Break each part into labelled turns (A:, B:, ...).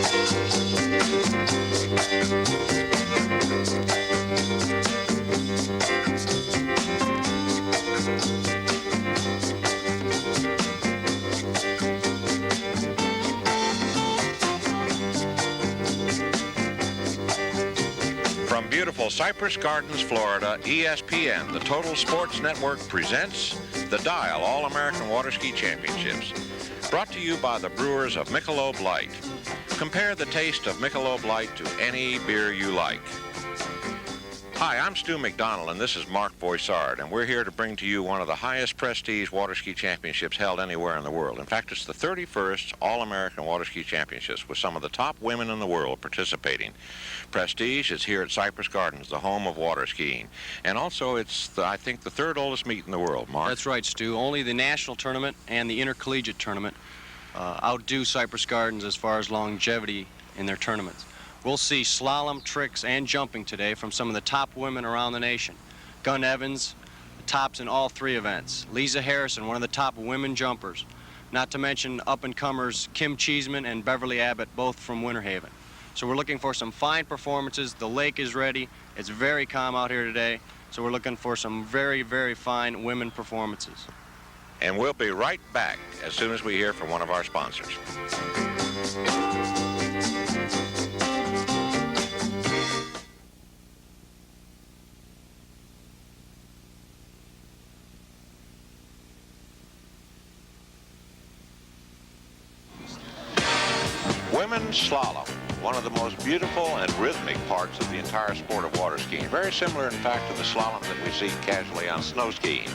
A: From beautiful Cypress Gardens, Florida, ESPN, the Total Sports Network presents the Dial All-American Waterski Championships. Brought to you by the brewers of Michelob Light. Compare the taste of Michelob Light to any beer you like. Hi, I'm Stu McDonald, and this is Mark Voisard, and we're here to bring to you one of the highest prestige waterski championships held anywhere in the world. In fact, it's the 31st All-American Waterski Championships with some of the top women in the world participating. Prestige is here at Cypress Gardens, the home of water skiing. And also, it's, I think, the third oldest meet in the world, Mark.
B: That's right, Stu. Only the national tournament and the intercollegiate tournament outdo Cypress Gardens as far as longevity in their tournaments. We'll see slalom, tricks, and jumping today from some of the top women around the nation. Gunn Evans, tops in all three events. Lisa Harrison, one of the top women jumpers. Not to mention up-and-comers Kim Cheeseman and Beverly Abbott, both from Winter Haven. So we're looking for some fine performances. The lake is ready. It's very calm out here today. So we're looking for some very, very fine women performances.
A: And we'll be right back as soon as we hear from one of our sponsors. Women's slalom, one of the most beautiful and rhythmic parts of the entire sport of water skiing. Very similar, in fact, to the slalom that we see casually on snow skiing.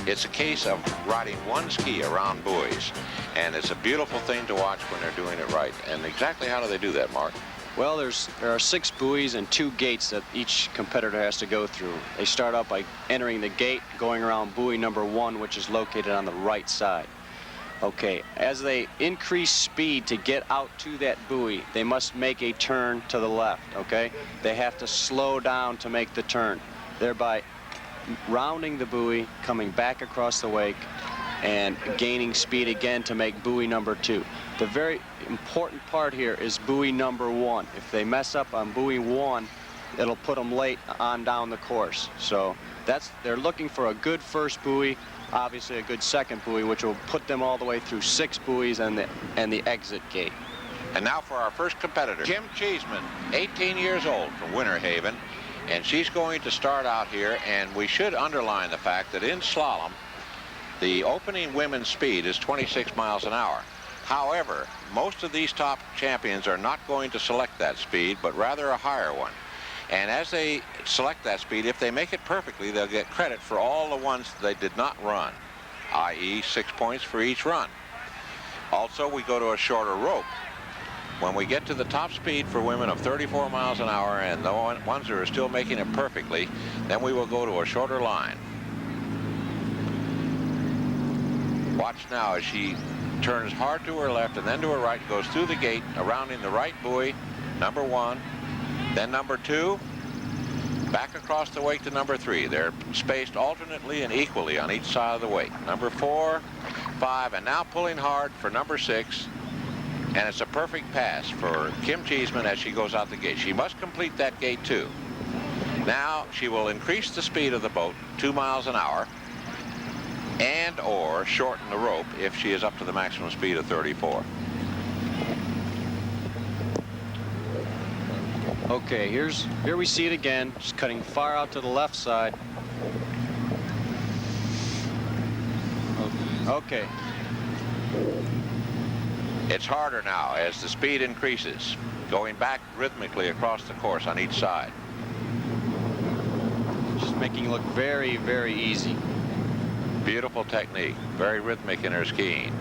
A: It's a case of riding one ski around buoys, and it's a beautiful thing to watch when they're doing it right. And exactly how do they do that, Mark?
B: Well, there are 6 buoys and 2 gates that each competitor has to go through. They start out by entering the gate, going around buoy number 1, which is located on the right side. Okay, as they increase speed to get out to that buoy, they must make a turn to the left, okay? They have to slow down to make the turn, thereby rounding the buoy, coming back across the wake, and gaining speed again to make buoy number 2. The very important part here is buoy number 1. If they mess up on buoy 1, it'll put them late on down the course. So they're looking for a good first buoy, obviously a good second buoy, which will put them all the way through 6 buoys and the exit gate.
A: And now for our first competitor, Kim Cheeseman, 18 years old from Winter Haven, and she's going to start out here, and we should underline the fact that in slalom, the opening women's speed is 26 miles an hour. However, most of these top champions are not going to select that speed, but rather a higher one. And as they select that speed, if they make it perfectly, they'll get credit for all the ones they did not run, i.e. 6 points for each run. Also, we go to a shorter rope. When we get to the top speed for women of 34 miles an hour and the ones that are still making it perfectly, then we will go to a shorter line. Watch now as she turns hard to her left and then to her right, goes through the gate, rounding the right buoy, number 1, then number 2, back across the wake to number 3. They're spaced alternately and equally on each side of the wake. Number 4, 5, and now pulling hard for number 6. And it's a perfect pass for Kim Cheeseman as she goes out the gate. She must complete that gate too. Now she will increase the speed of the boat 2 miles an hour and or shorten the rope if she is up to the maximum speed of 34.
B: Okay, here we see it again, just cutting far out to the left side. Okay.
A: It's harder now as the speed increases, going back rhythmically across the course on each side.
B: Just making it look very, very easy.
A: Beautiful technique, very rhythmic in her skiing.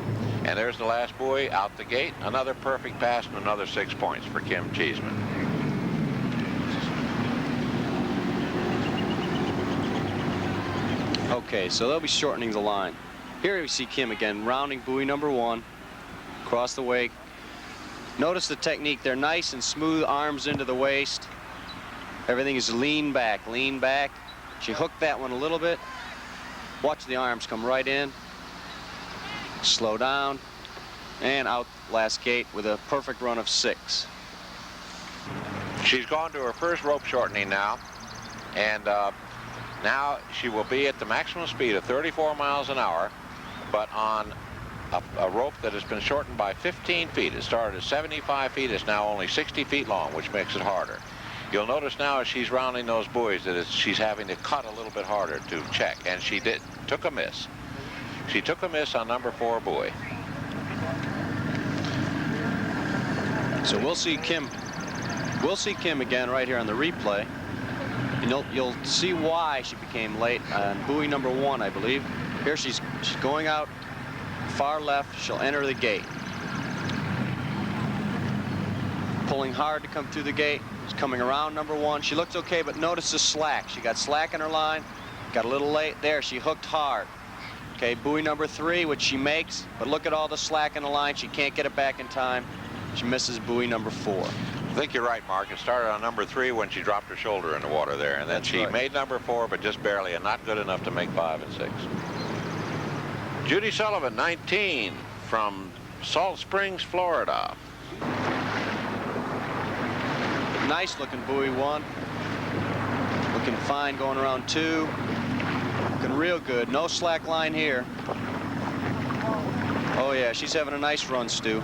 A: And there's the last buoy out the gate. Another perfect pass and another 6 points for Kim Cheeseman.
B: Okay, so they'll be shortening the line. Here we see Kim again, rounding buoy number 1, across the wake. Notice the technique. They're nice and smooth, arms into the waist. Everything is lean back, lean back. She hooked that one a little bit. Watch the arms come right in. Slow down. And out last gate with a perfect run of 6.
A: She's gone to her first rope shortening now, and now she will be at the maximum speed of 34 miles an hour, but on a rope that has been shortened by 15 feet. It started at 75 feet. It's now only 60 feet long, which makes it harder. You'll notice now as she's rounding those buoys that she's having to cut a little bit harder to check, and she took a miss. She took a miss on number 4 buoy.
B: So we'll see Kim again right here on the replay. And you'll see why she became late on buoy number 1, I believe. Here she's going out far left. She'll enter the gate. Pulling hard to come through the gate. She's coming around number 1. She looks okay, but notice the slack. She got slack in her line. Got a little late there. She hooked hard. Okay, buoy number 3, which she makes, but look at all the slack in the line. She can't get it back in time. She misses buoy number 4.
A: I think you're right, Mark. It started on number 3 when she dropped her shoulder in the water there, and then she made number 4, but just barely, and not good enough to make 5 and 6. Judy Sullivan, 19, from Salt Springs, Florida.
B: Nice looking buoy 1. Looking fine going around 2. Looking real good. No slack line here. Oh yeah, she's having a nice run, Stu.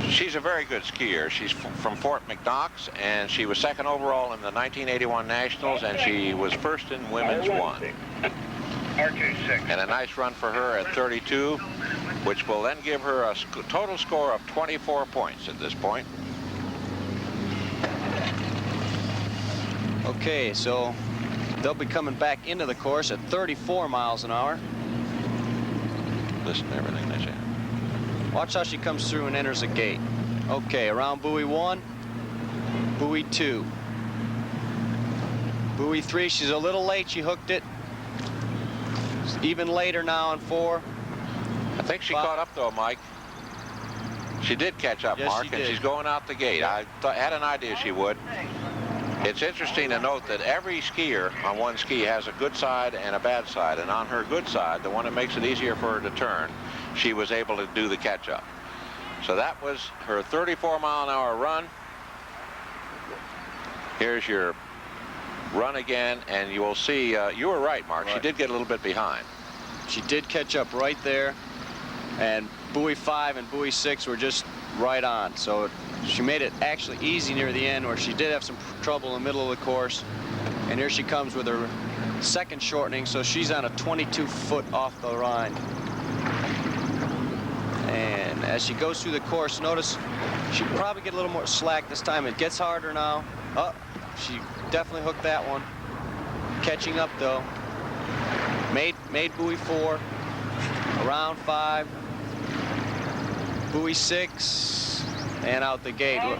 A: She's a very good skier. She's from Fort McKnox, and she was 2nd overall in the 1981 Nationals, and she was 1st in women's 1. And a nice run for her at 32, which will then give her a total score of 24 points at this point.
B: Okay, so they'll be coming back into the course at 34 miles an hour.
A: Listen to everything they say.
B: Watch how she comes through and enters a gate. Okay, around buoy 1, buoy 2. Buoy 3, she's a little late. She hooked it. It's even later now on 4.
A: I think she caught up, though, Mike. She did catch up,
B: yes,
A: Mark, and she's going out the gate. I had an idea she would. It's interesting to note that every skier on one ski has a good side and a bad side, and on her good side, the one that makes it easier for her to turn, she was able to do the catch-up. So that was her 34-mile-an-hour run. Here's your run again, and you will see, you were right, Mark. Right. She did get a little bit behind.
B: She did catch up right there, and buoy 5 and buoy 6 were just right on. So she made it actually easy near the end, where she did have some trouble in the middle of the course. And here she comes with her 2nd shortening, so she's on a 22-foot off the line. And as she goes through the course, notice she'll probably get a little more slack this time. It gets harder now. Oh, she definitely hooked that one. Catching up, though. Made buoy 4, around 5, buoy 6, and out the gate. Look.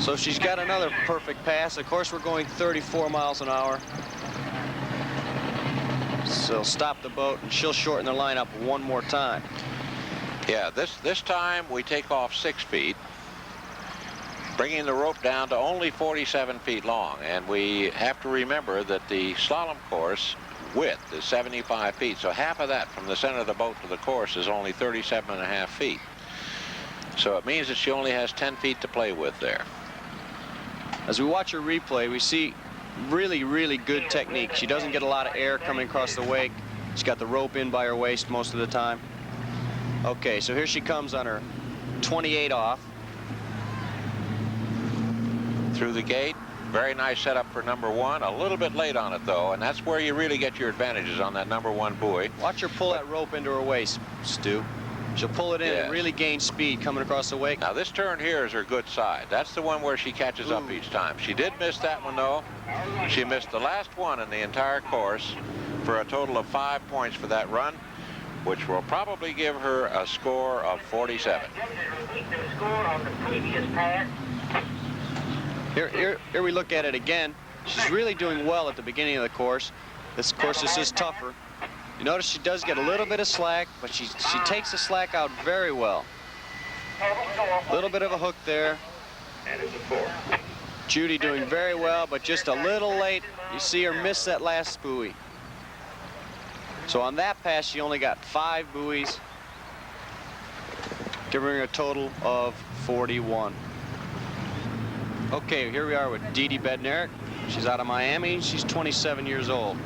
B: So she's got another perfect pass. Of course, we're going 34 miles an hour. So stop the boat, and she'll shorten the line up one more time.
A: Yeah, this time we take off 6 feet, bringing the rope down to only 47 feet long. And we have to remember that the slalom course width is 75 feet. So half of that from the center of the boat to the course is only 37.5 feet. So it means that she only has 10 feet to play with there.
B: As we watch her replay, we see really, really good technique. She doesn't get a lot of air coming across the wake. She's got the rope in by her waist most of the time. Okay, so here she comes on her 28 off.
A: Through the gate. Very nice setup for number 1. A little bit late on it, though, and that's where you really get your advantages on that number 1 buoy.
B: Watch her pull that rope into her waist, Stu. She'll pull it in and really gain speed coming across the wake.
A: Now, this turn here is her good side. That's the one where she catches up each time. She did miss that one, though. She missed the last one in the entire course for a total of 5 points for that run, which will probably give her a score of 47.
B: Here we look at it again. She's really doing well at the beginning of the course. This course is tougher. You notice she does get a little bit of slack, but she takes the slack out very well. A little bit of a hook there. Judy doing very well, but just a little late. You see her miss that last buoy. So on that pass, she only got 5 buoys, giving her a total of 41. Okay, here we are with Dee Dee Bednarik. She's out of Miami. She's 27 years old.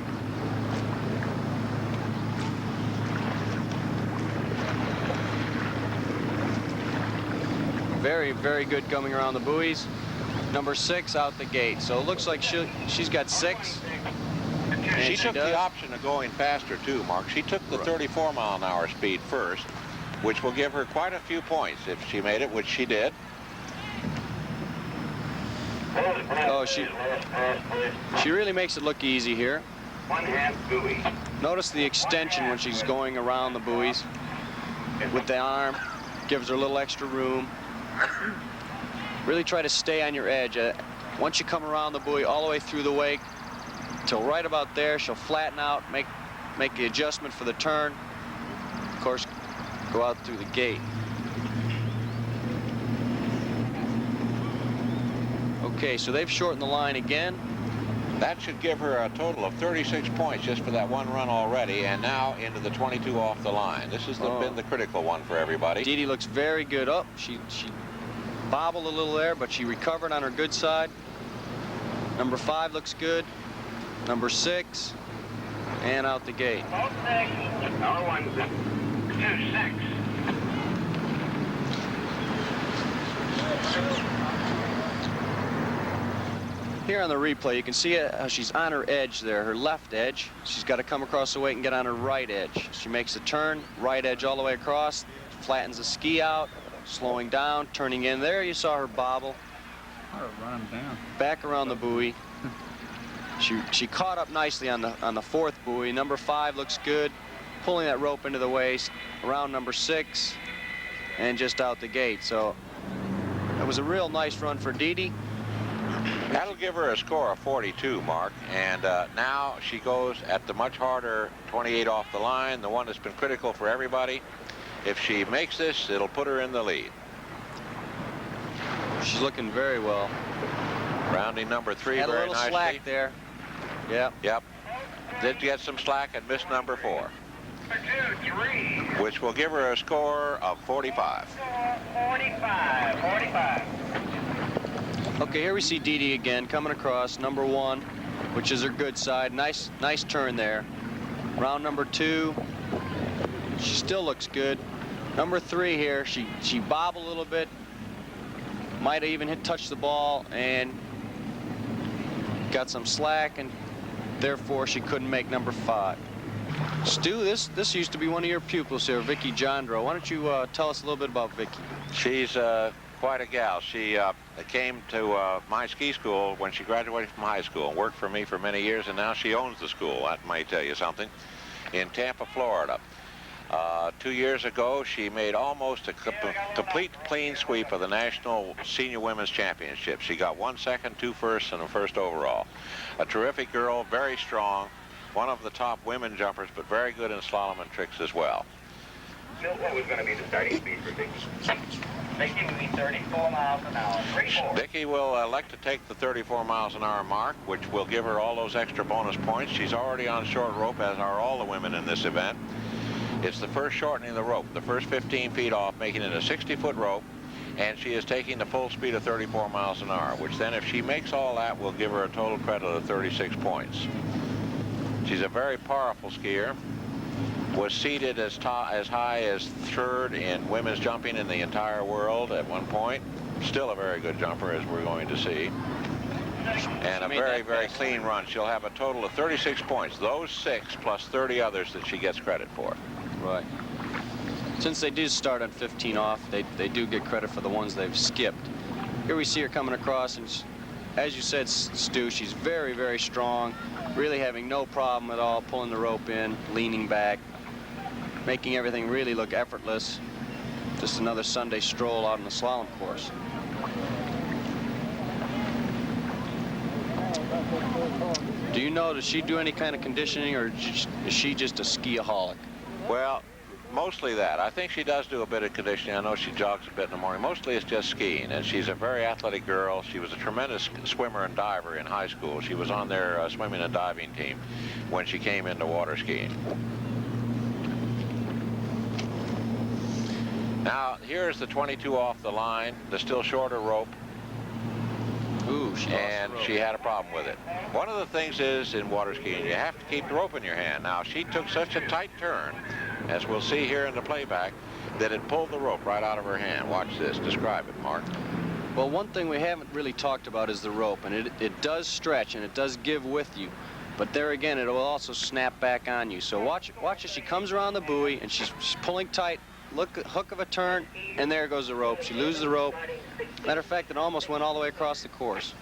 B: Very, very good coming around the buoys. Number 6 out the gate. So it looks like she's got 6.
A: She took the option of going faster too, Mark. She took the 34-mile-an-hour speed first, which will give her quite a few points if she made it, which she did.
B: Oh, she really makes it look easy here.
C: 1/2 buoy.
B: Notice the extension when she's going around the buoys with the arm. Gives her a little extra room. Really try to stay on your edge. Once you come around the buoy all the way through the wake till right about there, she'll flatten out, make the adjustment for the turn. Of course, go out through the gate. Okay, so they've shortened the line again.
A: That should give her a total of 36 points just for that one run already, and now into the 22 off the line. This has been the critical one for everybody.
B: Dee Dee looks very good. Oh, she bobbled a little there, but she recovered on her good side. Number 5 looks good. Number 6, and out the gate.
C: Both 6. Our one's 2-6.
B: Here on the replay, you can see how she's on her edge there, her left edge. She's got to come across the wake and get on her right edge. She makes the turn, right edge all the way across, flattens the ski out, slowing down, turning in. There you saw her bobble.
D: Run him down.
B: Back around the buoy. She caught up nicely on the 4th buoy. Number 5 looks good, pulling that rope into the waist around number 6 and just out the gate. So that was a real nice run for Dee Dee.
A: That'll give her a score of 42, Mark, and now she goes at the much harder 28 off the line, the one that's been critical for everybody. If she makes this, it'll put her in the lead.
B: She's looking very well.
A: Rounding number 3
B: Had a
A: very
B: little
A: nicely.
B: slack there. Yep.
A: Yep. Did get some slack and missed number 4, which will give her a score of 45.
C: 45.
B: Okay, here we see Dee Dee again coming across number 1, which is her good side. Nice turn there. Round number 2, she still looks good. Number 3 here, she bobbled a little bit, might have even touched the ball and got some slack, and therefore she couldn't make number 5. Stu, this used to be one of your pupils here, Vicky Jandro. Why don't you tell us a little bit about Vicky?
A: She's quite a gal. She came to my ski school when she graduated from high school and worked for me for many years, and now she owns the school. That may tell you something. In Tampa, Florida. 2 years ago, she made almost a complete clean sweep of the National Senior Women's Championship. She got 1 second, 2 firsts, and a 1st overall. A terrific girl, very strong, one of the top women jumpers, but very good in slalom and tricks as well.
C: What was going to be the starting speed for Vicky? Vicky would be 34 miles an hour. 34.
A: Vicky will elect to take the 34 miles an hour mark, which will give her all those extra bonus points. She's already on short rope, as are all the women in this event. It's the first shortening of the rope, the first 15 feet off, making it a 60-foot rope, and she is taking the full speed of 34 miles an hour, which then, if she makes all that, will give her a total credit of 36 points. She's a very powerful skier. Was seated as high as 3rd in women's jumping in the entire world at one point. Still a very good jumper, as we're going to see. And a very, very clean run. She'll have a total of 36 points. Those 6 plus 30 others that she gets credit for.
B: Right. Since they did start on 15 off, they do get credit for the ones they've skipped. Here we see her coming across, and as you said, Stu, she's very, very strong, really having no problem at all pulling the rope in, leaning back, making everything really look effortless. Just another Sunday stroll out on the slalom course. Do you know, does she do any kind of conditioning, or is she just a skiaholic?
A: Well, mostly that. I think she does do a bit of conditioning. I know she jogs a bit in the morning. Mostly it's just skiing, and she's a very athletic girl. She was a tremendous swimmer and diver in high school. She was on their swimming and diving team when she came into water skiing. Now, here's the 22 off the line, the still shorter rope.
B: Ooh,
A: And she had a problem with it. One of the things is in water skiing, you have to keep the rope in your hand. Now, she took such a tight turn, as we'll see here in the playback, that it pulled the rope right out of her hand. Watch this. Describe it, Mark.
B: Well, one thing we haven't really talked about is the rope, and it does stretch and it does give with you. But there again, it will also snap back on you. So watch as she comes around the buoy and she's pulling tight. Look, hook of a turn, and there goes the rope. She loses the rope. Matter of fact, it almost went all the way across the course.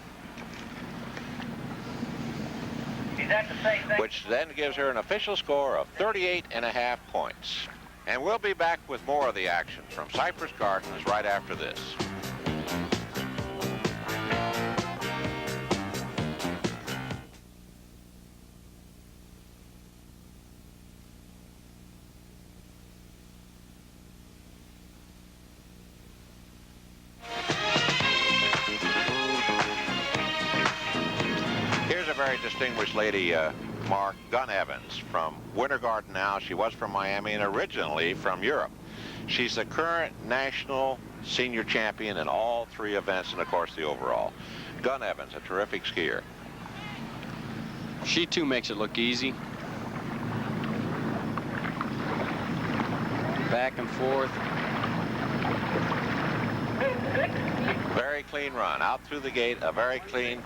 A: Which then gives her an official score of 38.5 points. And we'll be back with more of the action from Cypress Gardens right after this. Very distinguished lady, Mark Gun Evans, from Winter Garden now. She was from Miami and originally from Europe. She's the current national senior champion in all 3 events and, of course, the overall. Gun Evans, a terrific skier.
B: She, too, makes it look easy. Back and forth.
A: Very clean run. Out through the gate, a very clean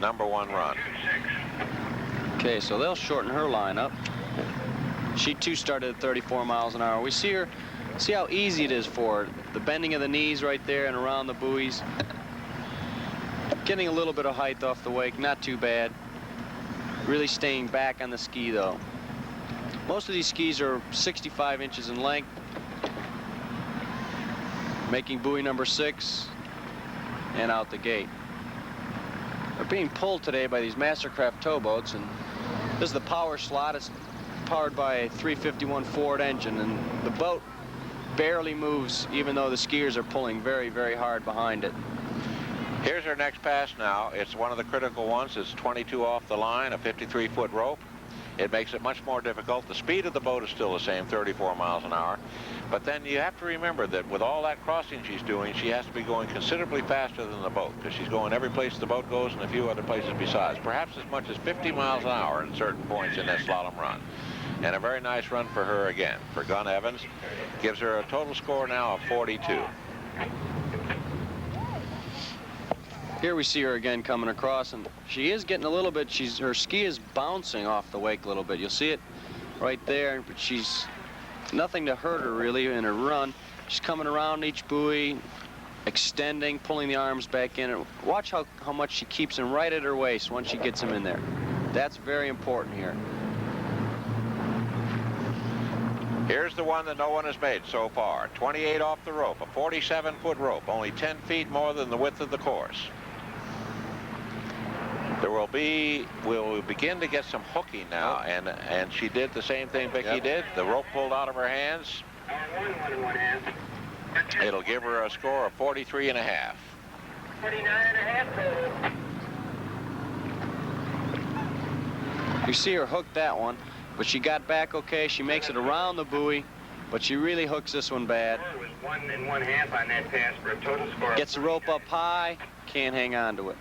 A: #1 run.
B: Okay, so they'll shorten her line up. She too started at 34 miles an hour. We see her, see how easy it is for her. The bending of the knees right there and around the buoys. Getting a little bit of height off the wake, not too bad. Really staying back on the ski though. Most of these skis are 65 inches in length. Making buoy #6 and out the gate. They're being pulled today by these Mastercraft towboats, and this is the power slot. It's powered by a 351 Ford engine, and the boat barely moves even though the skiers are pulling very, very hard behind it.
A: Here's her next pass now. It's one of the critical ones. It's 22 off the line, a 53-foot rope. It makes it much more difficult. The speed of the boat is still the same, 34 miles an hour. But then you have to remember that with all that crossing she's doing, she has to be going considerably faster than the boat, because she's going every place the boat goes and a few other places besides. Perhaps as much as 50 miles an hour at certain points in that slalom run. And a very nice run for her again. For Gun Evans, gives her a total score now of 42.
B: Here we see her again coming across, and she is getting a little bit, her ski is bouncing off the wake a little bit. You'll see it right there, but she's nothing to hurt her really in her run. She's coming around each buoy, extending, pulling the arms back in. And watch how much she keeps them right at her waist once she gets them in there. That's very important here.
A: Here's the one that no one has made so far. 28 off the rope, a 47-foot rope, only 10 feet more than the width of the course. We'll begin to get some hooking now, and she did the same thing Vicki did. The rope pulled out of her hands. It'll give her a score of 43.5.
C: 49.5.
B: You see her hook that one, but she got back okay. She makes it around the buoy, but she really hooks this one bad.
C: Was 1 1/2 on that pass for a total score.
B: Gets the rope up high, can't hang on to it.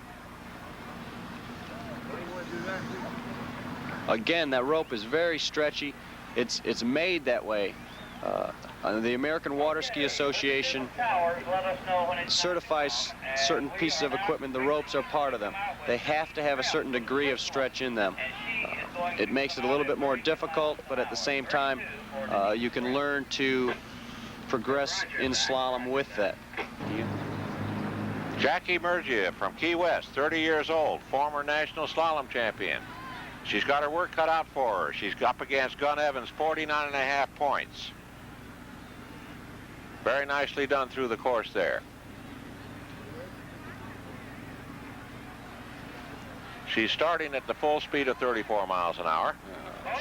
B: Again, that rope is very stretchy. It's made that way. The American Waterski Association certifies certain pieces of equipment. The ropes are part of them. They have to have a certain degree of stretch in them. It makes it a little bit more difficult, but at the same time, you can learn to progress in slalom with that.
A: Jackie Murgia from Key West, 30 years old, former national slalom champion. She's got her work cut out for her. She's up against Gun Evans, 49.5 points. Very nicely done through the course there. She's starting at the full speed of 34 miles an hour.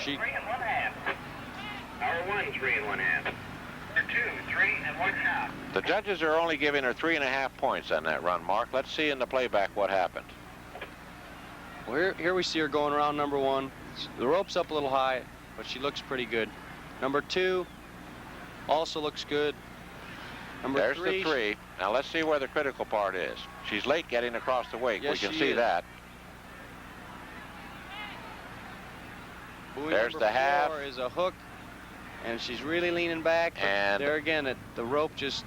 C: 3 1/2. Hour 1, 3 1/2. 2, 3 1/2.
A: The judges are only giving her 3.5 points on that run, Mark. Let's see in the playback what happened.
B: Well, here we see her going around #1. The rope's up a little high, but she looks pretty good. #2 also looks good. Number
A: There's
B: 3.
A: the 3. Now let's see where the critical part is. She's late getting across the wake.
B: Yes,
A: We can
B: she
A: see
B: is.
A: that.
B: Buoy
A: There's
B: number
A: the half.
B: 4 is a hook, and she's really leaning back. But
A: And
B: there again, the rope just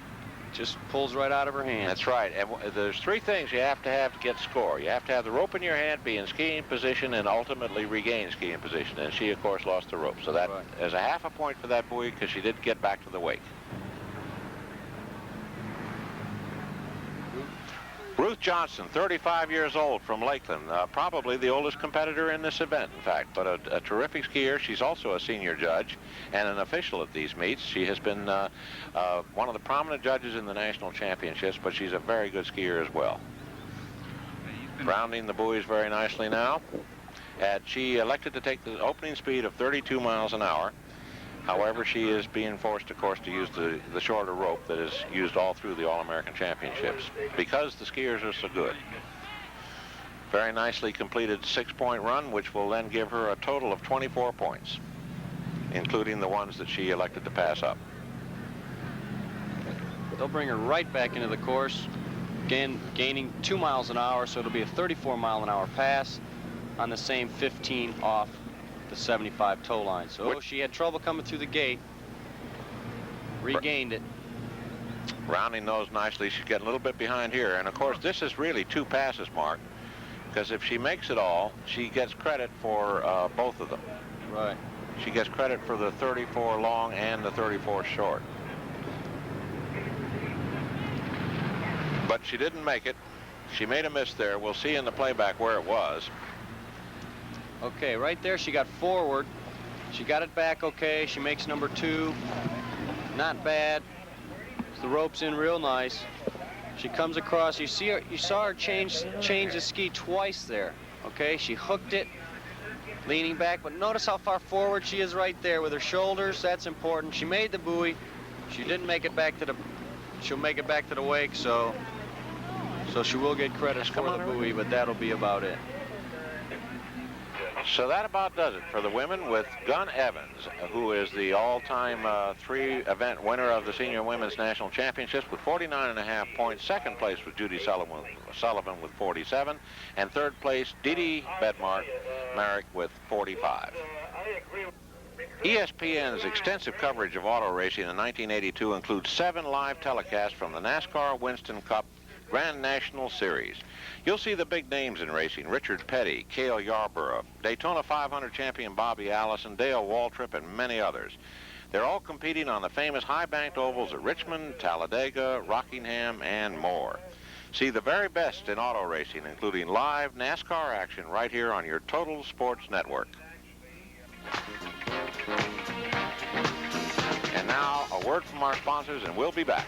B: pulls right out of her hand.
A: that's right. And there's 3 things you have to get score. You have to have the rope in your hand, be in skiing position, and ultimately regain skiing position. And she, of course, lost the rope. So that is a half a point for that buoy because she did get back to the wake. Ruth Johnson, 35 years old, from Lakeland, probably the oldest competitor in this event, in fact, but a terrific skier. She's also a senior judge and an official at these meets. She has been one of the prominent judges in the national championships, but she's a very good skier as well. Rounding the buoys very nicely now. And she elected to take the opening speed of 32 miles an hour. However, she is being forced, of course, to use the shorter rope that is used all through the All-American Championships because the skiers are so good. Very nicely completed 6-point run, which will then give her a total of 24 points, including the ones that she elected to pass up.
B: They'll bring her right back into the course, again gaining 2 miles an hour, so it'll be a 34-mile-an-hour pass on the same 15 off the 75 tow line. So she had trouble coming through the gate, regained it.
A: Rounding those nicely. She's getting a little bit behind here. And of course, this is really 2 passes, Mark, because if she makes it all, she gets credit for both of them.
B: Right.
A: She gets credit for the 34 long and the 34 short. But she didn't make it. She made a miss there. We'll see in the playback where it was.
B: Okay, right there she got forward. She got it back okay. She makes number 2. Not bad. The rope's in real nice. She comes across. You saw her change the ski twice there. Okay, she hooked it, leaning back, but notice how far forward she is right there with her shoulders. That's important. She made the buoy. She didn't make it back to the. She'll make it back to the wake, so she will get credit for the buoy, but that'll be about it.
A: So that about does it for the women, with Gun Evans, who is the all-time 3-event winner of the Senior Women's National Championships with 49.5 points. Second place was Judy Sullivan with 47. And third place, Dee Dee Bedmark with 45. ESPN's extensive coverage of auto racing in 1982 includes 7 live telecasts from the NASCAR Winston Cup Grand National Series. You'll see the big names in racing: Richard Petty, Cale Yarborough, Daytona 500 champion Bobby Allison, Dale Waltrip, and many others. They're all competing on the famous high-banked ovals at Richmond, Talladega, Rockingham, and more. See the very best in auto racing, including live NASCAR action, right here on your Total Sports Network. And now, a word from our sponsors, and we'll be back.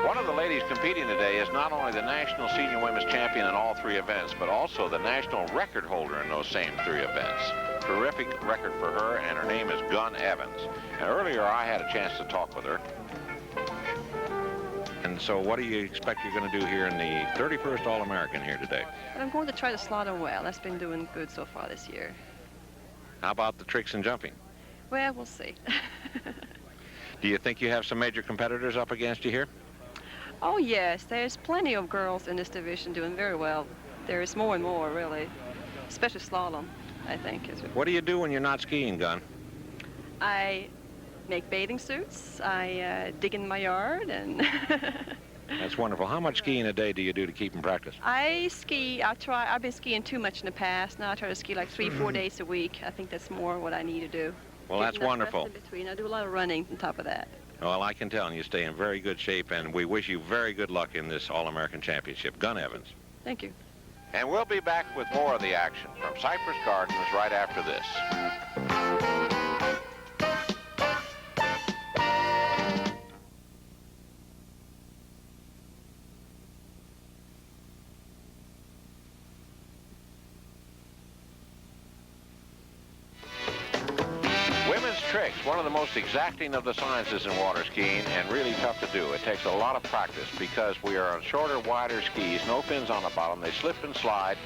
A: One of the ladies competing today is not only the national senior women's champion in all 3 events, but also the national record holder in those same 3 events. Terrific record for her, and her name is Gun Evans. And earlier I had a chance to talk with her. And so what do you expect you're going to do here in the 31st All-American here today?
E: But I'm going to try the slalom well. That's been doing good so far this year.
A: How about the tricks and jumping?
E: Well, we'll see.
A: Do you think you have some major competitors up against you here?
E: Oh, yes. There's plenty of girls in this division doing very well. There's more and more, really. Especially slalom, I think.
A: What do you do when you're not skiing, Gun?
E: I make bathing suits. I dig in my yard, and
A: That's wonderful. How much skiing a day do you do to keep in practice?
E: I ski. I've been skiing too much in the past. Now I try to ski like 3-4 days a week. I think that's more what I need to do.
A: Well, that's wonderful.
E: In between. I do a lot of running on top of that.
A: Well, I can tell, and you stay in very good shape, and we wish you very good luck in this All-American Championship. Gun Evans.
E: Thank you.
A: And we'll be back with more of the action from Cypress Gardens right after this. tricks, one of the most exacting of the sciences in water skiing and really tough to do. It takes a lot of practice because we are on shorter, wider skis, no fins on the bottom. They slip and slide,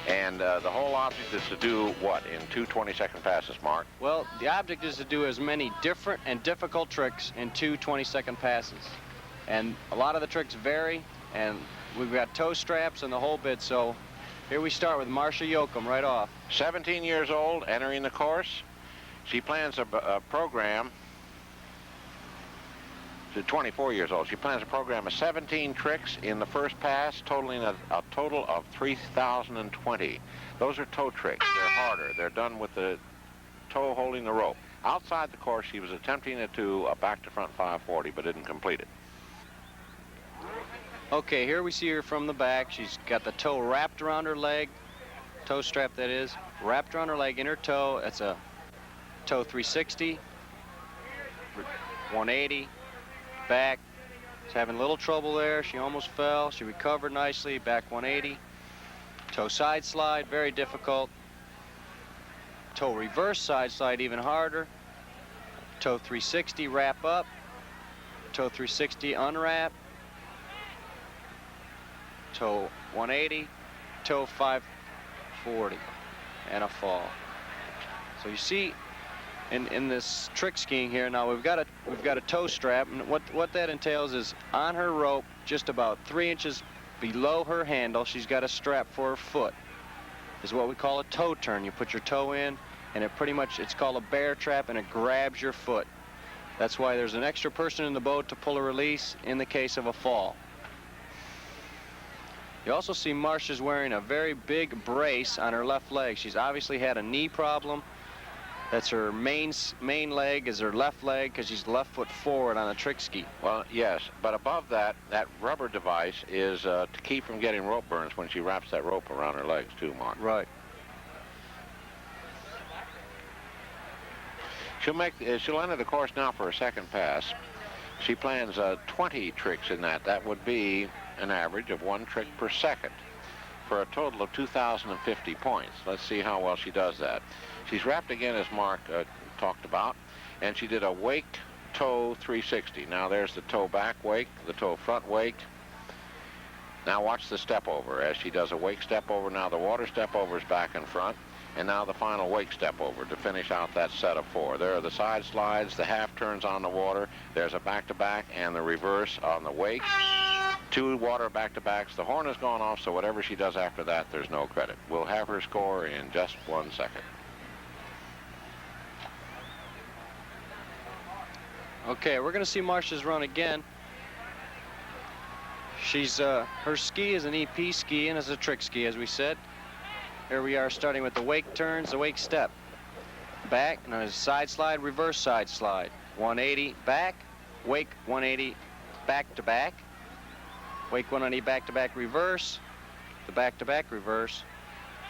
A: and the whole object is to do what in 2 20-second passes, Mark?
B: Well, the object is to do as many different and difficult tricks in 2 20-second passes. And a lot of the tricks vary, and we've got toe straps and the whole bit, so here we start with Marcia Yoakum right off.
A: 17 years old, entering the course. She plans a program, to 24 years old. She plans a program of 17 tricks in the first pass, totaling a total of 3,020. Those are toe tricks. They're harder. They're done with the toe holding the rope. Outside the course, she was attempting to do a back-to-front 540, but didn't complete it.
B: Okay, here we see her from the back. She's got the toe wrapped around her leg, toe strap that is, wrapped around her leg, in her toe. That's a toe 360, 180, back. She's having a little trouble there. She almost fell. She recovered nicely, back 180. Toe side slide, very difficult. Toe reverse side slide, even harder. Toe 360, wrap up. Toe 360, unwrap. Toe 180, toe 540, and a fall. So you see, in this trick skiing here, now we've got a toe strap, and what that entails is on her rope, just about 3 inches below her handle, she's got a strap for her foot. Is what we call a toe turn. You put your toe in, and it's called a bear trap, and it grabs your foot. That's why there's an extra person in the boat to pull a release in the case of a fall. You also see Marcia's wearing a very big brace on her left leg. She's obviously had a knee problem. That's her main leg is her left leg because she's left foot forward on a trick ski.
A: Well, yes, but above that, that rubber device is to keep from getting rope burns when she wraps that rope around her legs too, Mark.
B: Right.
A: She'll enter the course now for her second pass. She plans 20 tricks in that. That would be an average of 1 trick per second for a total of 2,050 points. Let's see how well she does that. She's wrapped again, as Mark talked about, and she did a wake toe 360. Now there's the toe back wake, the toe front wake. Now watch the step over as she does a wake step over. Now the water step over is back and front, and now the final wake step over to finish out that set of 4. There are the side slides, the half turns on the water. There's a back-to-back and the reverse on the wake. 2 water back-to-backs. The horn has gone off, so whatever she does after that, there's no credit. We'll have her score in just 1 second.
B: Okay, we're going to see Marcia's run again. Her ski is an EP ski and is a trick ski, as we said. Here we are starting with the wake turns, the wake step. Back, and there's a side slide, reverse side slide. 180 back, wake 180 back to back. Wake 180 back to back reverse, the back to back reverse.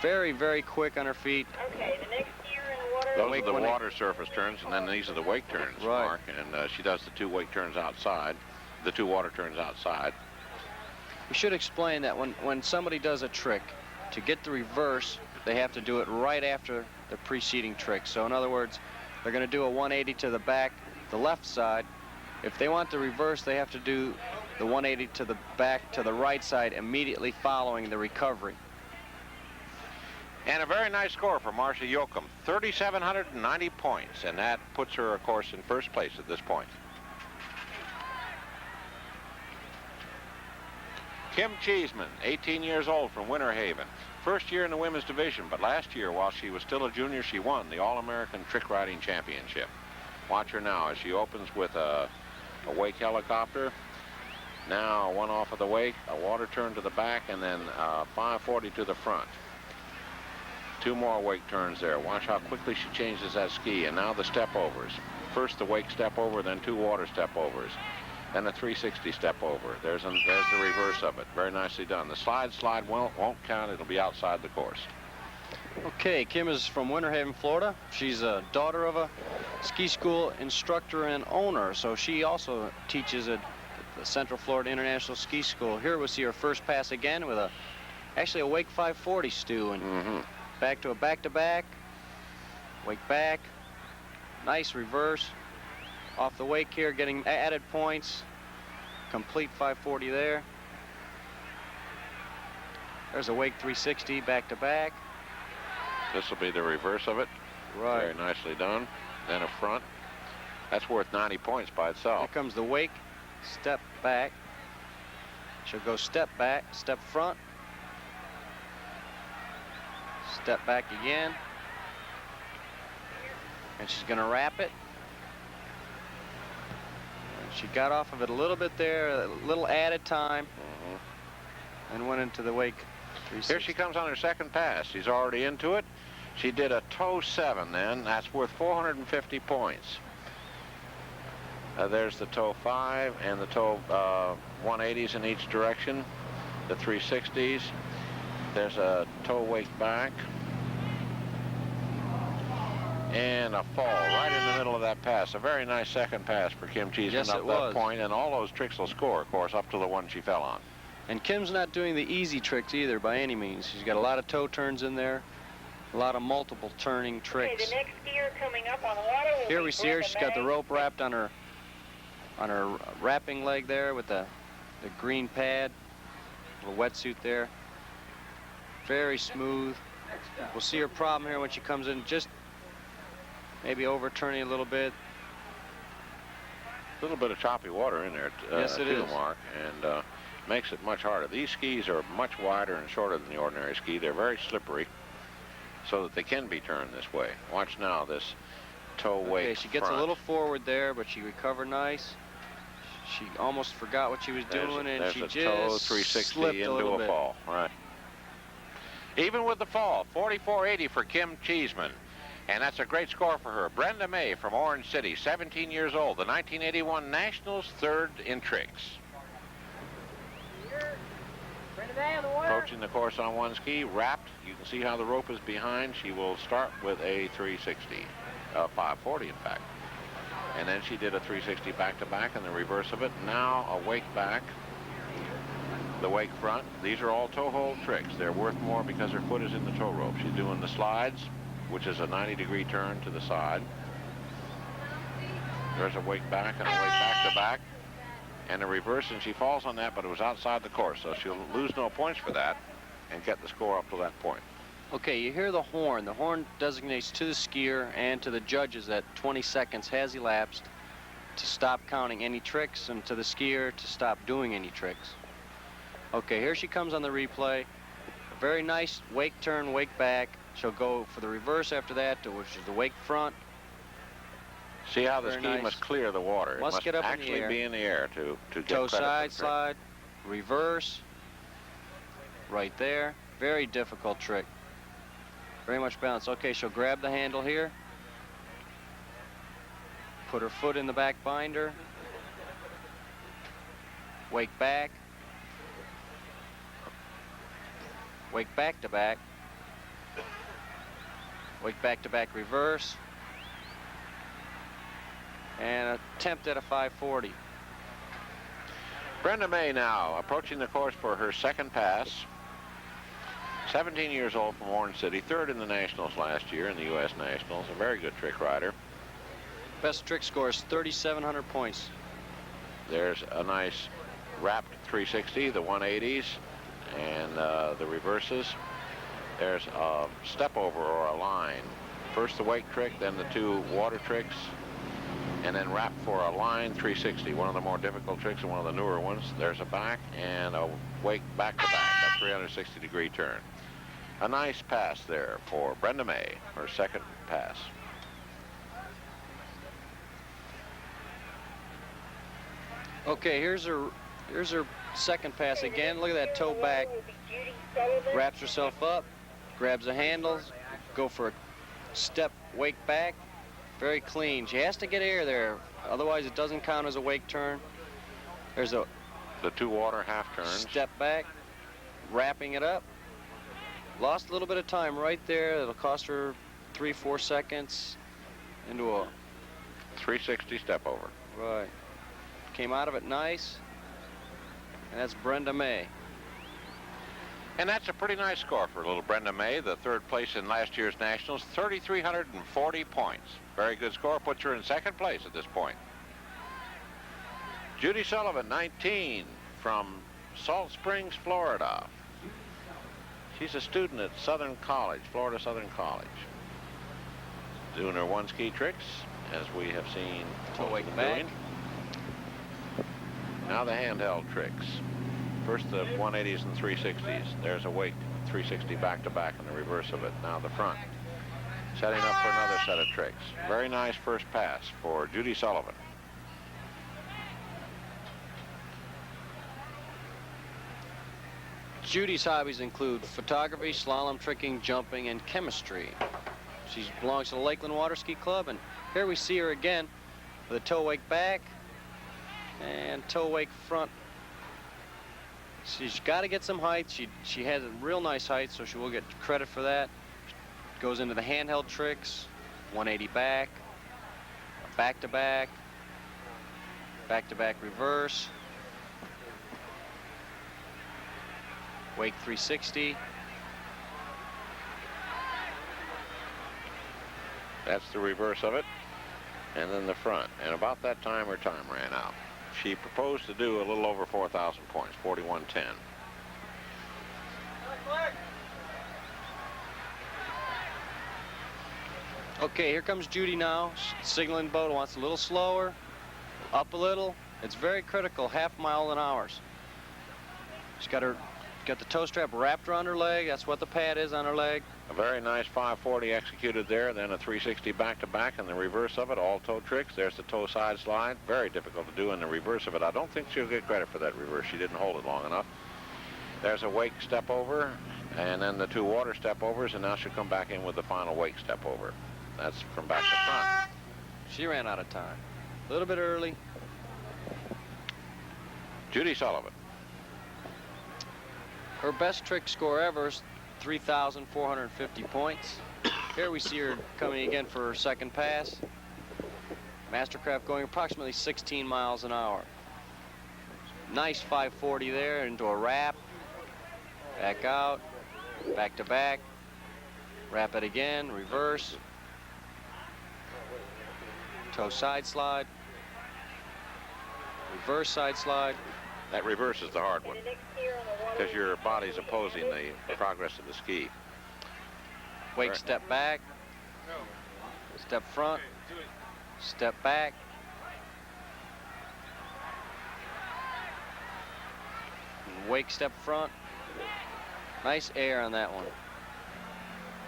B: Very, very quick on her feet.
C: Okay, the next gear in water.
A: Those are the water surface turns, and then these are the wake turns,
B: right.
A: Mark. And she does the 2 wake turns outside, the 2 water turns outside.
B: We should explain that when somebody does a trick, to get the reverse, they have to do it right after the preceding trick. So in other words, they're going to do a 180 to the back, the left side. If they want the reverse, they have to do the 180 to the back to the right side immediately following the recovery.
A: And a very nice score for Marcia Yoakum, 3,790 points, and that puts her, of course, in first place at this point. Kim Cheeseman, 18 years old from Winter Haven. First year in the women's division, but last year, while she was still a junior, she won the All-American Trick Riding Championship. Watch her now as she opens with a wake helicopter. Now one off of the wake, a water turn to the back, and then 540 to the front. 2 more wake turns there. Watch how quickly she changes that ski. And now the step overs. First the wake step over, then 2 water step overs. Then a 360 step over. There's the reverse of it. Very nicely done. The slide won't count. It'll be outside the course.
B: Okay, Kim is from Winter Haven, Florida. She's a daughter of a ski school instructor and owner, so she also teaches at the Central Florida International Ski School. Here we'll see her first pass again with actually a wake 540, Stu, and back to a back-to-back, wake back, Nice reverse. Off the wake here, getting added points. Complete 540 there. There's a wake 360 back to back.
A: This will be the reverse of it.
B: Right.
A: Very nicely done. Then a front. That's worth 90 points by
B: Here
A: itself.
B: comes the wake, step back. She'll go step back, step front. Step back again. And she's gonna wrap it. And she got off of it a little bit there, a little added time, and went into the wake 360.
A: Here she comes on her second pass. She's already into it. She did a toe 7 then. That's worth 450 points. There's the toe 5 and the toe 180s in each direction. The 360s. There's a toe wake back. And a fall right in the middle of that pass. A very nice second pass for Kim Cheeseman
B: Yes,
A: up
B: it
A: that
B: was.
A: point, and all those tricks will score, of course, up to the one she fell on.
B: And Kim's not doing the easy tricks either by any means. She's got a lot of toe turns in there, a lot of multiple turning tricks.
C: Okay, the next skier coming up on the water will
B: Here
C: be
B: we see her.
C: Brenda
B: She's got the
C: May.
B: rope wrapped on her wrapping leg there with the green pad, little wetsuit there. Very smooth. We'll see her problem here when she comes in, just maybe overturning a little bit.
A: A little bit of choppy water in there,
B: Yes, it
A: too,
B: is.
A: Mark, and makes it much harder. These skis are much wider and shorter than the ordinary ski. They're very slippery, so that they can be turned this way. Watch now this toe wake.
B: Okay, she gets
A: front.
B: a little forward there, but she recovered nice. She almost forgot what she was doing, and
A: There's
B: she
A: a
B: just
A: toe 360
B: slipped a
A: into
B: little
A: a
B: bit.
A: fall. Right. Even with the fall, 44.80 for Kim Cheeseman. And that's a great score for her. Brenda May from Orange City, 17 years old, the 1981 Nationals, third in tricks. Approaching the course on one ski, wrapped. You can see how the rope is behind. She will start with a 360, 540 in fact. And then she did a 360 back-to-back and the reverse of it. Now a wake back, the wake front. These are all toe hold tricks. They're worth more because her foot is in the toe rope. She's doing the slides, which is a 90-degree turn to the side. There's a wake back and a wake back-to-back. And a reverse, and she falls on that, but it was outside the course, so she'll lose no points for that and get the score up to that point.
B: Okay, you hear the horn. The horn designates to the skier and to the judges that 20 seconds has elapsed to stop counting any tricks, and to the skier to stop doing any tricks. Okay, here she comes on the replay. A very nice wake turn, wake back. She'll go for the reverse after that, which is the wake front.
A: See how the
B: Very
A: ski
B: nice.
A: must clear the water. It
B: Must
A: must
B: get up in the
A: actually
B: air.
A: be in the air to get
B: Toe
A: credit for the
B: side,
A: trick.
B: slide, reverse, right there. Very difficult trick. Very much balanced. Okay, she'll grab the handle here. Put her foot in the back binder. Wake back. Wake back to back. Wake back to back reverse. And attempt at a 540.
A: Brenda May now approaching the course for her second pass. 17 years old from Orange City, third in the Nationals last year, in the U.S. Nationals. A very good trick rider.
B: Best trick score is 3,700 points.
A: There's a nice wrapped 360, the 180s, and the reverses. There's a step over or a line. First the wake trick, then the two water tricks, and then wrap for a line 360, one of the more difficult tricks and one of the newer ones. There's a back and a wake back-to-back, a 360-degree turn. A nice pass there for Brenda May, her second pass.
B: Okay, here's her second pass again. Look at that toe back. Wraps herself up, grabs the handles, go for a step wake back. Very clean. She has to get air there, otherwise it doesn't count as a wake turn. There's a
A: The two water half turns.
B: step back, wrapping it up. Lost a little bit of time right there. It'll cost her 3-4 seconds into a
A: 360 step over.
B: right. Came out of it nice. And that's Brenda May.
A: And that's a pretty nice score for little Brenda May, the third place in last year's Nationals, 3,340 points. Very good score, puts her in second place at this point. Judy Sullivan, 19, from Salt Springs, Florida. She's a student at Southern College, Florida Southern College. Doing her one-ski tricks, as we have seen
B: Toe wake
A: most of them
B: back.
A: doing. Now the handheld tricks. First the 180s and 360s. There's a wake, 360 back-to-back and the reverse of it. Now the front. Setting up for another set of tricks. Very nice first pass for Judy Sullivan.
B: Judy's hobbies include photography, slalom tricking, jumping, and chemistry. She belongs to the Lakeland Waterski Club, and here we see her again with a toe wake back and toe wake front. She's got to get some height. She has a real nice height, so she will get credit for that. Goes into the handheld tricks, 180 back, back-to-back, back-to-back reverse, wake 360.
A: That's the reverse of it. And then the front. And about that time, her time ran out. She proposed to do a little over 4,000 points, 41.10.
B: Okay, here comes Judy now. Signaling boat, wants a little slower, up a little. It's very critical, half mile an hour. She's got the toe strap wrapped around her leg. That's what the pad is on her leg.
A: A very nice 540 executed there, then a 360 back-to-back and the reverse of it, all toe tricks. There's the toe side slide. Very difficult to do in the reverse of it. I don't think she'll get credit for that reverse. She didn't hold it long enough. There's a wake step over, and then the two water step overs, and now she'll come back in with the final wake step over. That's from back to front.
B: She ran out of time. A little bit early.
A: Judy Sullivan.
B: Her best trick score ever is 3,450 points. Here we see her coming again for her second pass. Mastercraft going approximately 16 miles an hour. Nice 540 there into a wrap. Back out, back to back. Wrap it again, reverse. Toe side slide. Reverse side slide.
A: That reverse is the hard one because your body's opposing the progress of the ski.
B: Wake step back. Step front. Step back. And wake step front. Nice air on that one.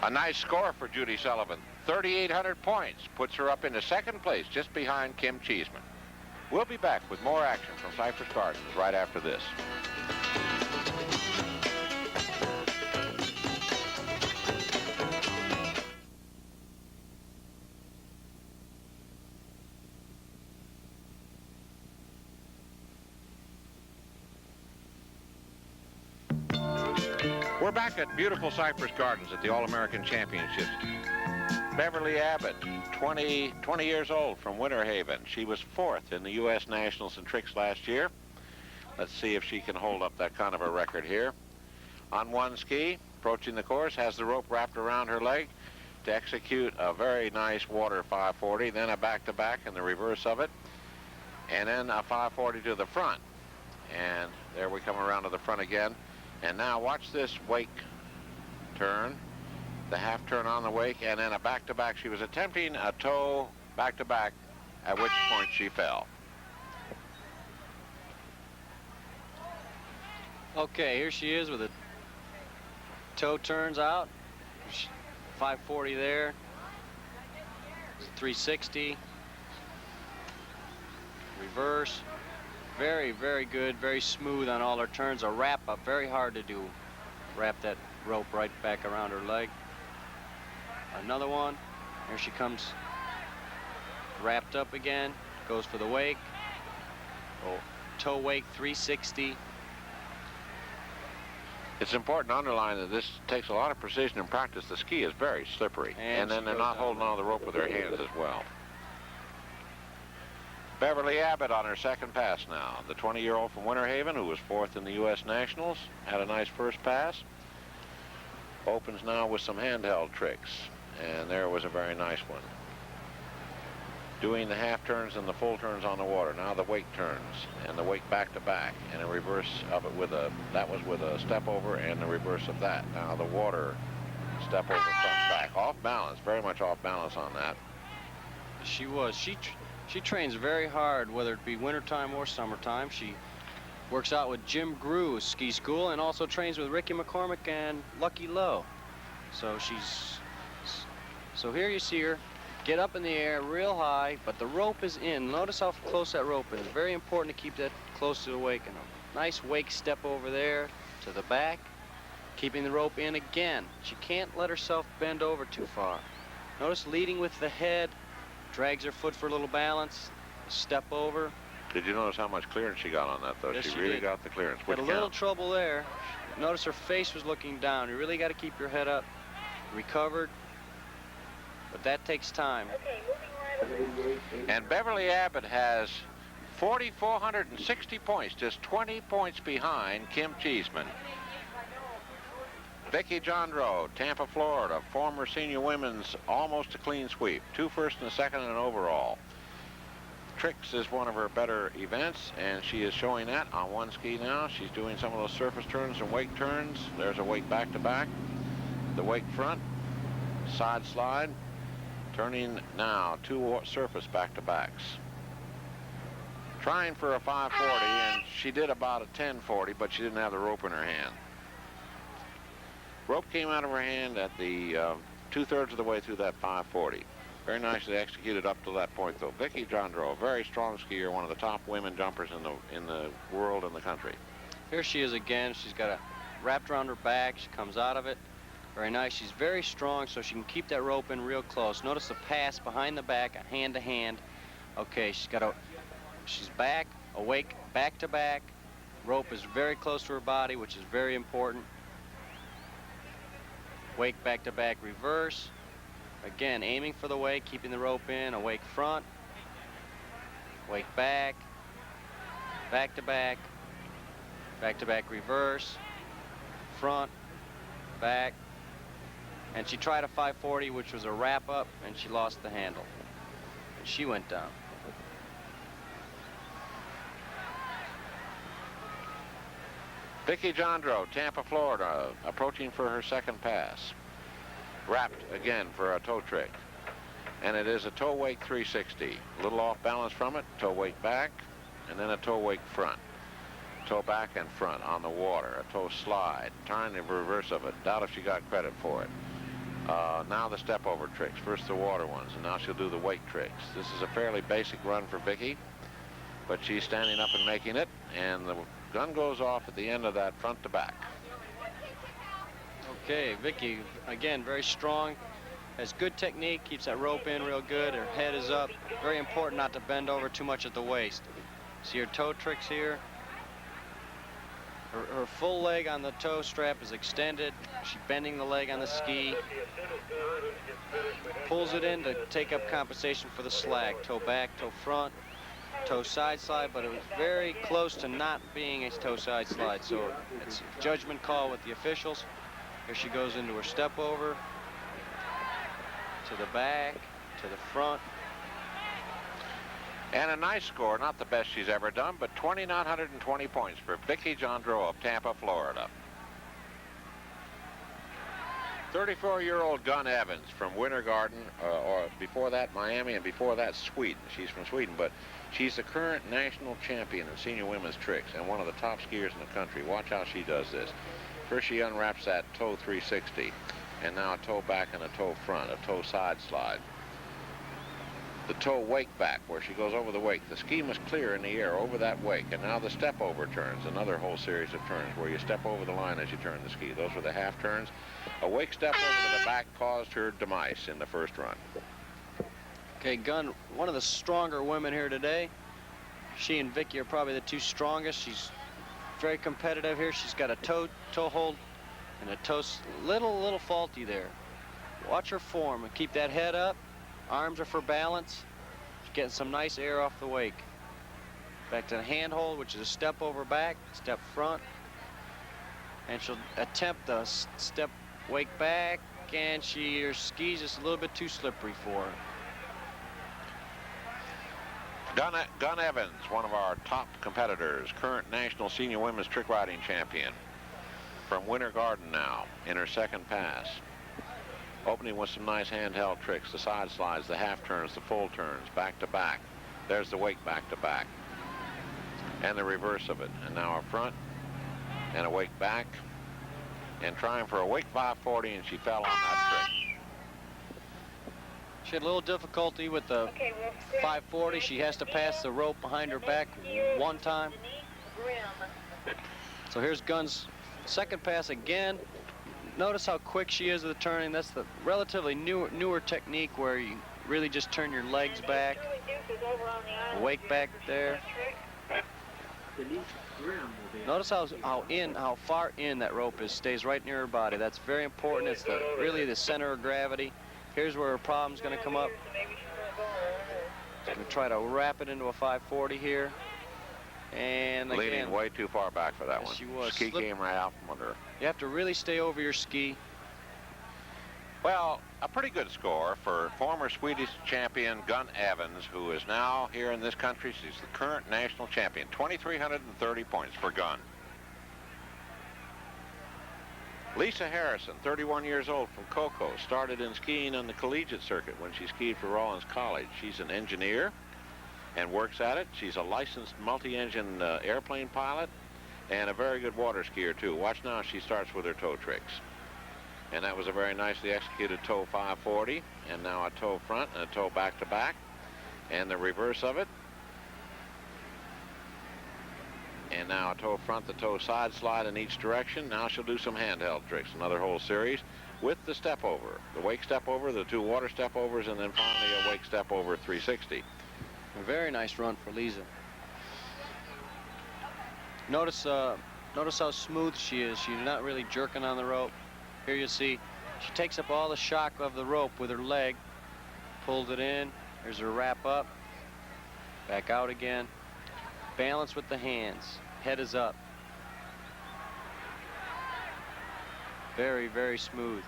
A: A nice score for Judy Sullivan. 3,800 points. Puts her up into second place just behind Kim Cheeseman. We'll be back with more action from Cypress Gardens right after this. We're back at beautiful Cypress Gardens at the All-American Championships. Beverly Abbott, 20 years old from Winter Haven. She was fourth in the U.S. Nationals in tricks last year. Let's see if she can hold up that kind of a record here. On one ski, approaching the course, has the rope wrapped around her leg to execute a very nice water 540, then a back-to-back and the reverse of it, and then a 540 to the front. And there we come around to the front again. And now watch this wake turn. The half turn on the wake, and then a back-to-back. She was attempting a toe back-to-back, at which point she fell.
B: Okay, here she is with a toe turns out. 540 there. 360. Reverse. Very, very good, very smooth on all her turns. A wrap up, very hard to do. Wrap that rope right back around her leg. Another one. Here she comes. Wrapped up again. Goes for the wake. Oh, toe wake 360.
A: It's important to underline that this takes a lot of precision and practice. The ski is very slippery. And then they're not holding on to the rope with their hands as well. Beverly Abbott on her second pass now. The 20-year-old from Winter Haven, who was fourth in the U.S. Nationals, had a nice first pass. Opens now with some handheld tricks, and there was a very nice one. Doing the half turns and the full turns on the water. Now the wake turns and the wake back to back, and a reverse of it with that was with a step over and the reverse of that. Now the water step over front back. Off balance, very much off balance on that.
B: She was. She trains very hard, whether it be wintertime or summertime. She works out with Jim Grew's ski school and also trains with Ricky McCormick and Lucky Lowe. So here you see her get up in the air real high, but the rope is in. Notice how close that rope is. Very important to keep that close to the wake. And a nice wake step over there to the back, keeping the rope in again. She can't let herself bend over too far. Notice leading with the head, drags her foot for a little balance, step over.
A: Did you notice how much clearance she got on that, though?
B: Yes,
A: she
B: she
A: really
B: did.
A: got the clearance.
B: Had a little trouble there. Notice her face was looking down. You really got to keep your head up. Recovered, but that takes time.
A: And Beverly Abbott has 4,460 points, just 20 points behind Kim Cheeseman. Vicki Jondro, Tampa, Florida, former senior women's almost a clean sweep. 2 first and a second and an overall. Tricks is one of her better events, and she is showing that on one ski now. She's doing some of those surface turns and wake turns. There's a wake back to back. The wake front, side slide. Turning now 2 surface back to backs. Trying for a 540, and she did about a 1040, but she didn't have the rope in her hand. Rope came out of her hand at the 2/3 of the way through that 540. Very nicely executed up to that point, though. Vicki Jondro, a very strong skier, one of the top women jumpers in the world and the country.
B: Here she is again. She's got it wrapped around her back. She comes out of it. Very nice. She's very strong, so she can keep that rope in real close. Notice the pass behind the back, hand to hand. Okay, she's back, awake, back to back. Rope is very close to her body, which is very important. Wake back to back reverse. Again, aiming for the wake, keeping the rope in, awake front. Wake back, back to back reverse, front, back. And she tried a 540, which was a wrap up, and she lost the handle. And she went down.
A: Vicki Jondro, Tampa, Florida, approaching for her second pass. Wrapped again for a toe trick. And it is a toe wake 360. A little off balance from it, toe wake back, and then a toe wake front. Toe back and front on the water, a toe slide, trying the reverse of it. Doubt if she got credit for it. Now the step over tricks, first the water ones, and now she'll do the wake tricks. This is a fairly basic run for Vicki, but she's standing up and making it, and the gun goes off at the end of that front to back.
B: Okay, Vicki, again, very strong, has good technique, keeps that rope in real good, her head is up. Very important not to bend over too much at the waist. See her toe tricks here? Her full leg on the toe strap is extended. She's bending the leg on the ski. Pulls it in to take up compensation for the slag. Toe back, toe front, toe side slide, but it was very close to not being a toe side slide. So it's a judgment call with the officials. Here she goes into her step over, to the back, to the front.
A: And a nice score, not the best she's ever done, but 2,920 points for Vicki Jondro of Tampa, Florida. 34-year-old Gun Evans from Winter Garden, or before that Miami, and before that Sweden. She's from Sweden, but she's the current national champion in senior women's tricks and one of the top skiers in the country. Watch how she does this. First she unwraps that toe 360, and now a toe back and a toe front, a toe side slide. The toe wake back where she goes over the wake. The ski must clear in the air over that wake, and now the step over turns, another whole series of turns where you step over the line as you turn the ski. Those were the half turns. A wake step over to the back caused her demise in the first run.
B: Okay, Gun, one of the stronger women here today. She and Vicki are probably the two strongest. She's very competitive here. She's got a toe hold and a toe little faulty there. Watch her form and keep that head up. Arms are for balance. She's getting some nice air off the wake. Back to the hand hold, which is a step over back, step front. And she'll attempt the step Wake back, and her ski's just a little bit too slippery for her.
A: Gun Evans, one of our top competitors, current national senior women's trick riding champion from Winter Garden now in her second pass. Opening with some nice handheld tricks, the side slides, the half turns, the full turns, back to back. There's the wake back to back. And the reverse of it. And now a front and a wake back. And trying for a wake 540, and she fell on that trick.
B: She had a little difficulty with the 540. She has to pass the rope behind her back one time. So here's Gun's second pass again. Notice how quick she is with the turning. That's the relatively newer technique where you really just turn your legs back. Wake back there. Notice how far in that rope is. Stays right near her body. That's very important. It's really the center of gravity. Here's where her problem's going to come up. She's going to try to wrap it into a 540 here. And again,
A: leaning way too far back for that one.
B: She was.
A: Ski came right out from under her.
B: You have to really stay over your ski.
A: Well, a pretty good score for former Swedish champion Gun Evans, who is now here in this country. She's the current national champion. 2,330 points for Gun. Lisa Harrison, 31 years old, from Cocoa, started in skiing on the collegiate circuit when she skied for Rollins College. She's an engineer and works at it. She's a licensed multi-engine airplane pilot and a very good water skier too. Watch now, she starts with her toe tricks. And that was a very nicely executed toe 540, and now a toe front and a toe back to back, and the reverse of it. And now a toe front, the toe side slide in each direction. Now she'll do some handheld tricks, another whole series with the step over, the wake step over, the two water step overs, and then finally a wake step over 360.
B: A very nice run for Lisa. Notice how smooth she is. She's not really jerking on the rope. Here you see she takes up all the shock of the rope with her leg, pulls it in. Here's her wrap up, back out again. Balance with the hands. Head is up. Very, very smooth.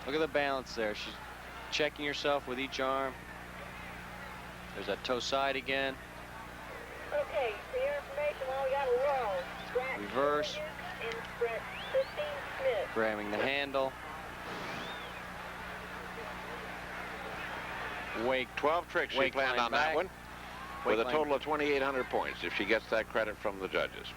B: Look at the balance there. She's checking herself with each arm. There's that toe side again.
F: Okay, for your information, all we got a roll. Scratch
B: Reverse.
F: and scratch 15 Smith.
B: Grabbing the handle. Wake.
A: 12 tricks she
B: Wake
A: planned
B: line
A: on that
B: back.
A: one,
B: Wake
A: with a
B: line.
A: total of 2,800 points if she gets that credit from the judges.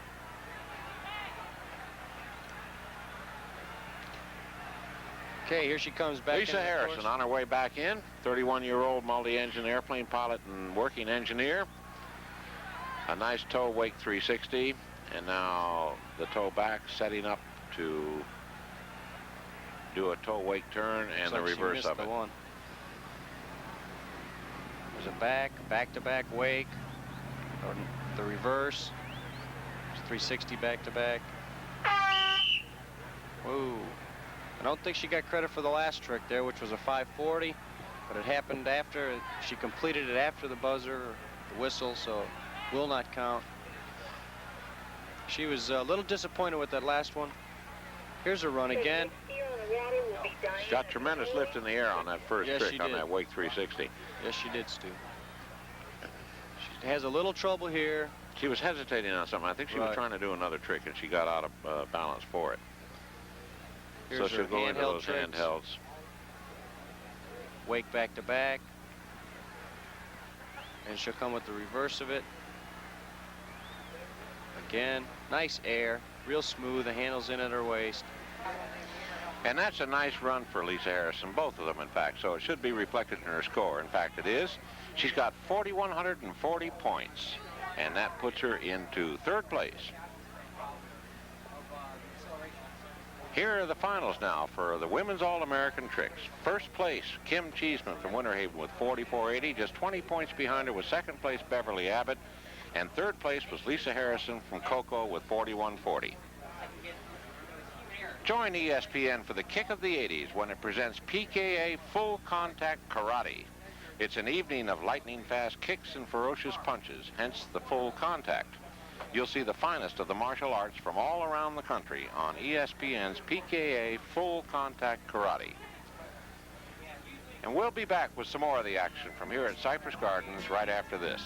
B: Okay, here she comes back.
A: Lisa
B: into the
A: Harrison
B: course.
A: on her way back in, 31-year-old multi-engine airplane pilot and working engineer. A nice toe wake 360, and now the toe back setting up to do a toe wake turn and
B: Looks
A: the
B: like she
A: reverse
B: missed
A: of
B: the
A: it.
B: one. There's a back to back wake, or the reverse. It's 360 back to back. Whoa. I don't think she got credit for the last trick there, which was a 540, but it happened after, she completed it after the buzzer, the whistle, so it will not count. She was a little disappointed with that last one. Here's her run again.
A: She got tremendous lift in the air on that first
B: Yes,
A: trick
B: she
A: on
B: did.
A: that wake 360.
B: Yes, she did, Stu. She has a little trouble here.
A: She was hesitating on something. I think she was
B: Right.
A: trying to do another trick, and she got out of balance for it.
B: Here's
A: So
B: her
A: she'll go into
B: handheld
A: those
B: tricks.
A: handhelds.
B: Wake back to back. And she'll come with the reverse of it. Again, nice air, real smooth. The handle's in at her waist.
A: And that's a nice run for Lisa Harrison, both of them, in fact. So it should be reflected in her score. In fact, it is. She's got 4,140 points, and that puts her into third place. Here are the finals now for the women's All-American tricks. First place, Kim Cheeseman from Winter Haven with 4,480. Just 20 points behind her was second place, Beverly Abbott. And third place was Lisa Harrison from Cocoa with 4,140. Join ESPN for the kick of the 80s when it presents PKA Full Contact Karate. It's an evening of lightning-fast kicks and ferocious punches, hence the full contact. You'll see the finest of the martial arts from all around the country on ESPN's PKA Full Contact Karate. And we'll be back with some more of the action from here at Cypress Gardens right after this.